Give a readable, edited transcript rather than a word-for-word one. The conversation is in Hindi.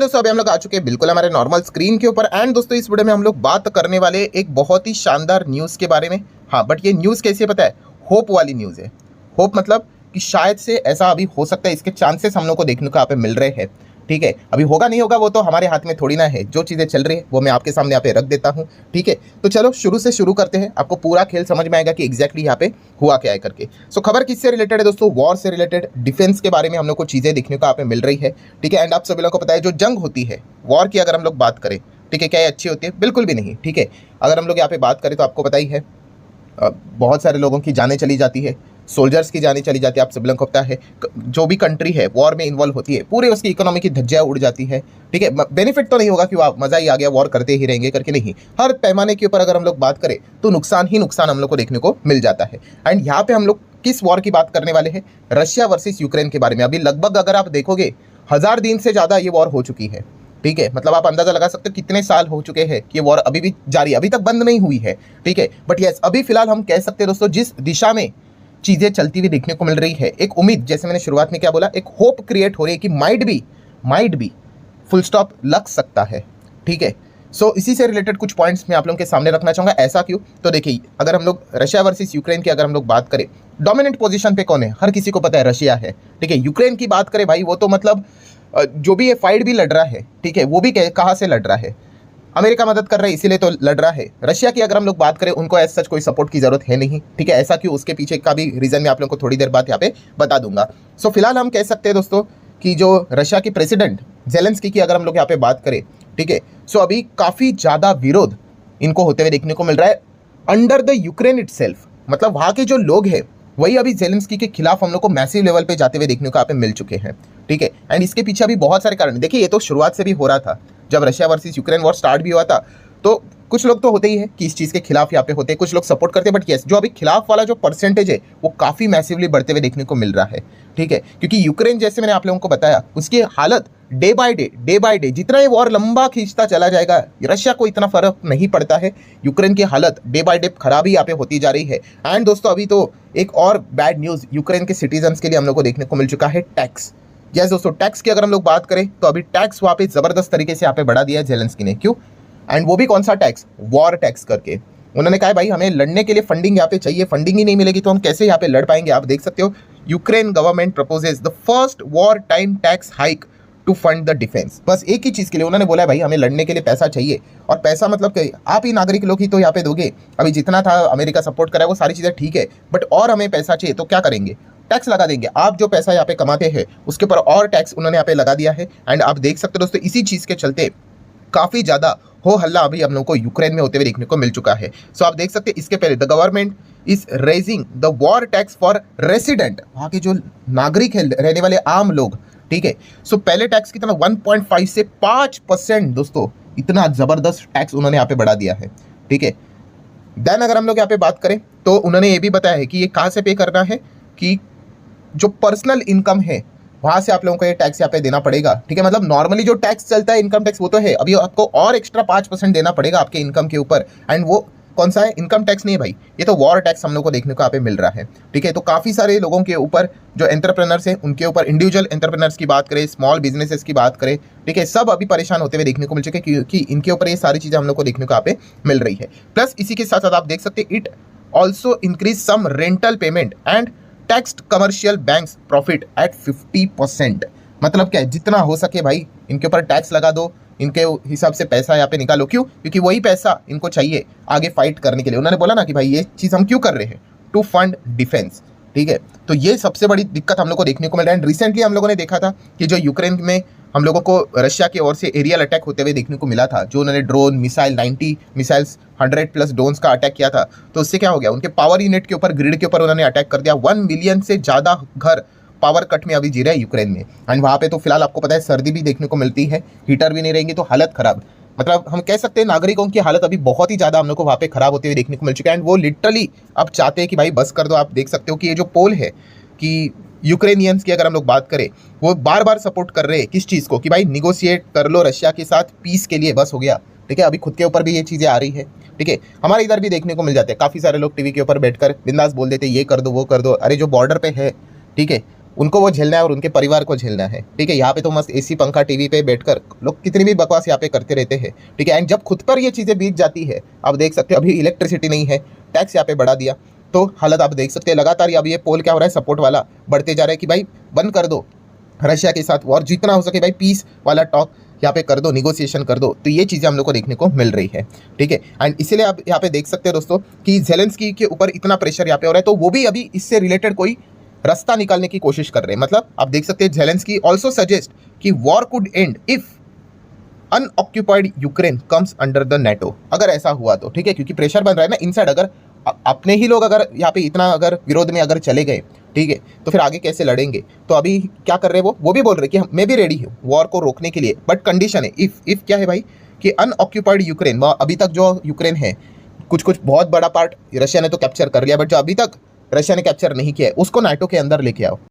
दोस्तों अभी हम लोग आ चुके हैं बिल्कुल हमारे नॉर्मल स्क्रीन के ऊपर। एंड दोस्तों इस वीडियो में हम लोग बात करने वाले एक बहुत ही शानदार न्यूज़ के बारे में। हाँ, बट ये न्यूज़ कैसे पता है? होप वाली न्यूज़ है। होप मतलब कि शायद से ऐसा अभी हो सकता है, इसके चांसेस हम लोग को देखने को यहाँ पे मिल रहे हैं। ठीक है, अभी होगा नहीं होगा वो तो हमारे हाथ में थोड़ी ना है। जो चीज़ें चल रही है वो मैं आपके सामने यहाँ पे रख देता हूँ। ठीक है, तो चलो शुरू से शुरू करते हैं, आपको पूरा खेल समझ में आएगा कि एग्जैक्टली यहाँ पे हुआ क्या है करके। सो खबर किससे रिलेटेड है दोस्तों? वॉर से रिलेटेड, डिफेंस के बारे में हम लोग को चीज़ें देखने को यहाँ पे मिल रही है। ठीक है, एंड आप सभी लोगों को पता है जो जंग होती है वॉर की, अगर हम लोग बात करें, ठीक है, क्या ये अच्छी होती है? बिल्कुल भी नहीं। ठीक है, अगर हम लोग यहाँ पे बात करें तो आपको पता ही है बहुत सारे लोगों की जानें चली जाती है, सोल्जर्स की जानें चली जाती है। आप सब लोगों को पता है जो भी कंट्री है वॉर में इन्वॉल्व होती है, पूरे उसकी इकोनॉमी की धज्जियां उड़ जाती है। ठीक है, बेनिफिट तो नहीं होगा कि वाह मज़ा ही आ गया, वॉर करते ही रहेंगे करके, नहीं। हर पैमाने के ऊपर अगर हम लोग बात करें तो नुकसान ही नुकसान हम लोग को देखने को मिल जाता है। एंड यहाँ पे हम लोग किस वॉर की बात करने वाले हैं? रशिया वर्सेस यूक्रेन के बारे में। अभी लगभग अगर आप देखोगे 1000 दिन से ज़्यादा ये वॉर हो चुकी है। ठीक है, मतलब आप अंदाजा लगा सकते हो कितने साल हो चुके हैं कि वॉर अभी भी जारी है, अभी तक बंद नहीं हुई है। ठीक है, बट यस अभी फिलहाल हम कह सकते हैं दोस्तों जिस दिशा में चीज़ें चलती हुई देखने को मिल रही है, एक उम्मीद, जैसे मैंने शुरुआत में क्या बोला, एक होप क्रिएट हो रही है कि माइट बी फुल स्टॉप लग सकता है। ठीक है, सो इसी से रिलेटेड कुछ पॉइंट्स मैं आप लोगों के सामने रखना चाहूँगा। ऐसा क्यों? तो देखिए, अगर हम लोग रशिया वर्सेस यूक्रेन की अगर हम लोग बात करें, डोमिनेंट पोजीशन पे कौन है? हर किसी को पता है रशिया है। ठीक है, यूक्रेन की बात करें भाई, वो तो मतलब जो भी ये फाइट भी लड़ रहा है, ठीक है, वो भी कहाँ से लड़ रहा है? अमेरिका मदद कर रहा है इसीलिए तो लड़ रहा है। रशिया की अगर हम लोग बात करें, उनको ऐसा सच कोई सपोर्ट की जरूरत है नहीं। ठीक है, ऐसा क्यों? उसके पीछे का भी रीजन मैं आप लोगों को थोड़ी देर बाद यहाँ पे बता दूंगा। सो फिलहाल हम कह सकते हैं दोस्तों कि जो रशिया की प्रेसिडेंट जेलेंस्की की अगर हम लोग यहाँ पे बात करें, ठीक है, सो अभी काफ़ी ज़्यादा विरोध इनको होते हुए देखने को मिल रहा है अंडर द यूक्रेन इटसेल्फ। मतलब वहाँ के जो लोग हैं वही अभी जेलेंस्की के खिलाफ हम लोग को मैसिव लेवल पे जाते हुए देखने को यहाँ पे मिल चुके हैं। ठीक है, एंड इसके पीछे अभी बहुत सारे कारण। देखिए, ये तो शुरुआत से भी हो रहा था, जब Russia versus Ukraine war start भी हुआ था तो कुछ लोग तो होते ही है कि इस चीज़ के खिलाफ यहाँ पे होते हैं, कुछ लोग सपोर्ट करते हैं। बट यस, जो अभी खिलाफ वाला जो परसेंटेज है वो काफ़ी मैसिवली बढ़ते हुए देखने को मिल रहा है। ठीक है, क्योंकि यूक्रेन, जैसे मैंने आप लोगों को बताया, उसकी हालत डे बाय डे जितना ये वॉर लंबा खींचता चला जाएगा, रशिया को इतना फर्क नहीं पड़ता है। यूक्रेन की हालत डे बाय डे खराब ही यहाँ पे होती जा रही है। एंड दोस्तों अभी तो एक और बैड न्यूज़ यूक्रेन के सिटीजन्स के लिए हम लोग को देखने को मिल चुका है, टैक्स। यस दोस्तों, टैक्स की अगर हम लोग बात करें तो अभी टैक्स वहाँ पे ज़बरदस्त तरीके से यहाँ पे बढ़ा दिया है जेलेंस्की ने। क्यों? एंड वो भी कौन सा टैक्स? वॉर टैक्स करके। उन्होंने कहा है भाई हमें लड़ने के लिए फंडिंग यहाँ पे चाहिए, फंडिंग ही नहीं मिलेगी तो हम कैसे यहाँ पे लड़ पाएंगे? आप देख सकते हो, Ukraine government proposes the first war time tax hike to fund the defence. बस एक ही चीज़ के लिए उन्होंने बोला है भाई हमें लड़ने के लिए पैसा चाहिए। और पैसा मतलब कि आप ही नागरिक लोग ही तो यहाँ पे दोगे। अभी जितना था अमेरिका सपोर्ट करा है वो सारी चीज़ें ठीक है, बट और हमें पैसा चाहिए तो क्या करेंगे? टैक्स लगा देंगे। आप जो पैसा यहाँ पे कमाते हैं उसके ऊपर और टैक्स उन्होंने यहाँ पे लगा दिया है। एंड आप देख सकते हो दोस्तों, इसी चीज़ के चलते काफ़ी ज़्यादा हो हल्ला अभी हम लोगों को यूक्रेन में होते हुए देखने को मिल चुका है। सो आप देख सकते हैं, इसके पहले the government is raising the war tax for resident, वहाँ के जो नागरिक है, रहने वाले आम लोग। ठीक है, सो पहले टैक्स कितना 1.5 से 5% दोस्तों, इतना ज़बरदस्त टैक्स उन्होंने यहाँ पे बढ़ा दिया है। ठीक है, देन अगर हम लोग यहाँ पे बात करें तो उन्होंने ये भी बताया है कि ये कहाँ से पे करना है, कि जो पर्सनल इनकम है वहाँ से आप लोगों को ये टैक्स यहाँ पे देना पड़ेगा। ठीक है, मतलब नॉर्मली जो टैक्स चलता है इनकम टैक्स वो तो है, अभी आपको और एक्स्ट्रा 5% देना पड़ेगा आपके इनकम के ऊपर। एंड वो कौन सा है? इनकम टैक्स नहीं है भाई, ये तो वॉर टैक्स हम लोग को देखने को यहाँ पे मिल रहा है। ठीक है, तो काफ़ी सारे लोगों के ऊपर, जो एंटरप्रेनर्स हैं उनके ऊपर, इंडिविजुअल एंटरप्रेनर्स की बात करें, स्मॉल बिजनेसेस की बात करें, ठीक है, सब अभी परेशान होते हुए देखने को मिल चुके हैं क्योंकि इनके ऊपर ये सारी चीज़ें हम लोग को देखने को यहाँ पे मिल रही है। प्लस इसी के साथ साथ आप देख सकते हैं, it also increase some rental payment and taxed commercial banks profit at 50%। मतलब क्या है? जितना हो सके भाई इनके ऊपर टैक्स लगा दो, इनके हिसाब से पैसा यहाँ पे निकालो। क्यों? क्योंकि वही पैसा इनको चाहिए आगे फाइट करने के लिए। उन्होंने बोला ना कि भाई ये चीज़ हम क्यों कर रहे हैं? To fund defence. ठीक है, तो ये सबसे बड़ी दिक्कत हम लोग को देखने को मिल रहा है। रिसेंटली हम लोगों ने देखा था कि जो यूक्रेन में हम लोगों को रशिया की ओर से एरियल अटैक होते हुए देखने को मिला था, जो उन्होंने ड्रोन मिसाइल 90 मिसाइल्स 100+ ड्रोन्स का अटैक किया था, तो उससे क्या हो गया? उनके पावर यूनिट के ऊपर, ग्रिड के ऊपर उन्होंने अटैक कर दिया। 1 मिलियन से ज़्यादा घर पावर कट में अभी जी रहे हैं यूक्रेन में। एंड वहाँ पे तो फिलहाल आपको पता है सर्दी भी देखने को मिलती है, हीटर भी नहीं रहेंगे तो हालत खराब। मतलब हम कह सकते हैं नागरिकों की हालत अभी बहुत ही ज़्यादा हम लोग को वहाँ पे खराब होते हुए देखने को मिल चुका है। एंड वो लिटरली अब चाहते हैं कि भाई बस कर दो। आप देख सकते हो कि ये जो पोल है कि यूक्रेनियंस की अगर हम लोग बात करें, वो बार बार सपोर्ट कर रहे हैं किस चीज़ को, कि भाई निगोशिएट कर लो रशिया के साथ, पीस के लिए, बस हो गया। ठीक है, अभी खुद के ऊपर भी ये चीज़ें आ रही है। ठीक है, हमारे इधर भी देखने को मिल जाते हैं, काफ़ी सारे लोग टीवी के ऊपर बैठकर बिंदास बोल देते ये कर दो वो कर दो। अरे जो बॉर्डर पे है, ठीक है, उनको वो झेलना है और उनके परिवार को झेलना है, ठीक है। यहाँ पे तो मस्त एसी पंखा टीवी पे बैठकर लोग कितनी भी बकवास यहाँ पे करते रहते हैं, ठीक है। एंड जब खुद पर ये चीज़ें बीत जाती है, आप देख सकते हो अभी इलेक्ट्रिसिटी नहीं है, टैक्स यहाँ पे बढ़ा दिया, तो हालत आप देख सकते हैं लगातार। अब ये पोल क्या हो रहा है, सपोर्ट वाला बढ़ते जा रहा है कि भाई बंद कर दो रशिया के साथ वॉर, जितना हो सके भाई पीस वाला टॉक यहाँ पे कर दो, निगोशिएशन कर दो। तो ये चीज़ें हम लोग को देखने को मिल रही है, ठीक है। एंड इसीलिए आप यहाँ पे देख सकते हैं दोस्तों कि ज़ेलेंस्की के ऊपर इतना प्रेशर यहाँ पे हो रहा है, तो वो भी अभी इससे रिलेटेड कोई रास्ता निकालने की कोशिश कर रहे हैं। मतलब आप देख सकते हैं ज़ेलेंस्की ऑल्सो सजेस्ट कि war could and if unoccupied Ukraine comes under the NATO. अगर ऐसा हुआ तो ठीक है, क्योंकि प्रेशर बन रहा है ना इनसाइड। अगर अपने ही लोग अगर यहाँ पे इतना अगर विरोध में अगर चले गए, ठीक है, तो फिर आगे कैसे लड़ेंगे। तो अभी क्या कर रहे हैं वो भी बोल रहे कि मैं भी रेडी हूँ वॉर को रोकने के लिए, बट कंडीशन है इफ क्या है भाई कि अनऑक्यूपाइड यूक्रेन, अभी तक जो यूक्रेन है कुछ बहुत बड़ा पार्ट रशिया ने तो कैप्चर कर लिया, बट जो अभी तक रशिया ने कैप्चर नहीं किया है उसको नाटो के अंदर लेके आओ।